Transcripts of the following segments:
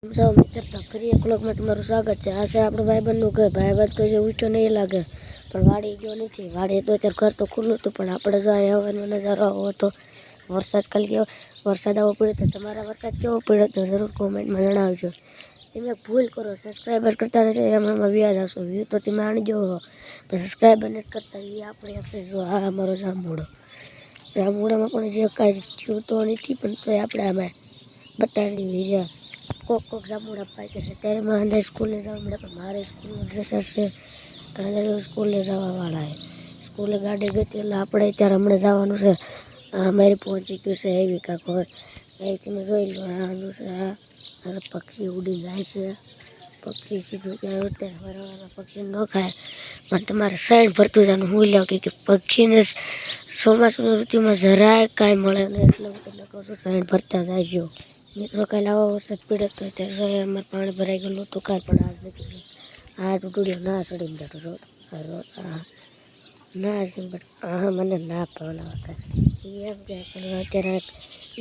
જાઓ મિત્ર, તો ફરી એક વ્લોગમાં તમારું સ્વાગત છે. આ છે આપણો ભાઈબંધનું ઘર. ભાઈબંધ તો જે ઉઠ્યો નહીં લાગે, પણ વાડી ગયો નથી. વાડી તો અત્યારે ઘર તો ખુલ્લું હતું, પણ આપણે જો અહીંયા હવાનો નજારો આવો હતો. વરસાદ કાલ ગયો, વરસાદ આવો પડ્યો તો તમારા વરસાદ કેવો પડ્યો તો જરૂર કોમેન્ટમાં જણાવજો. તમે ભૂલ કરો, સબસ્ક્રાઈબર કરતા નથી એમાં વ્યાજ આવશો. વ્યૂ તો તમે આણજો, પણ સબસ્ક્રાઈબર નથી કરતા એ આપણે આપશે. જો આ અમારો જાંબુડો, જાંબુડામાં પણ જે કાંઈ થયું તો નથી, પણ તોય આપણે આમાં બતાડી દીધી છે. કોક જાંબુડા પાકે છે ત્યારે મારે અંદર સ્કૂલે જવા મળે, પણ મારે સ્કૂલનો ડ્રેસ હશે અંદર સ્કૂલે જવાવાળા છે. સ્કૂલે ગાડી ગઈ એટલે આપણે ત્યારે હમણાં જવાનું છે. અમારે પહોંચી ગયું છે એવી કાંક હોય એ તમે જોઈ લો. આનું છે આ પક્ષી ઉડી જાય છે. પક્ષી સીધું ત્યાં અત્યારે ફરવાના પક્ષી ન ખાય, પણ તમારે સાઈડ ભરતું જવાનું. હું લ્યો કે પક્ષીને ચોમાસાની ઋતુમાં જરાય કાંઈ મળે નહીં, એટલે હું તમને કહું છું સાઈડ ભરતા જાયજો મિત્રો. કાલે આવો વરસાદ પડ્યો તો ત્યારે અમારે પાણી ભરાઈ ગયેલું હતું. કાલ પણ આજ નથી. આ ટૂટુડિયો ના ચડીને બેઠો છો ના હા મને ના પવડાવતા એમ કે. પણ અત્યારે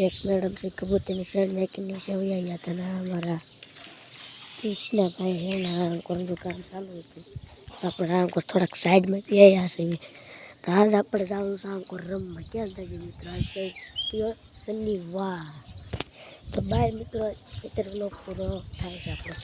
એક મેડમ છે કબૂતરની શેડ નાખીને સેવયા હતા ને અમારા કૃષ્ણા ભાઈ એના અંકોરનું કામ ચાલુ હતું. આપણે અંકોર થોડાક સાઈડમાં આવ્યા છે. તો આજ આપણે જવાનું છે અંકોર રમવા. ક્યાં થાય છે મિત્રો? આ છે શનિવાર. તો બાય મિત્રો, અત્યારે વ્લોગ પૂરો થાય છે આપણો.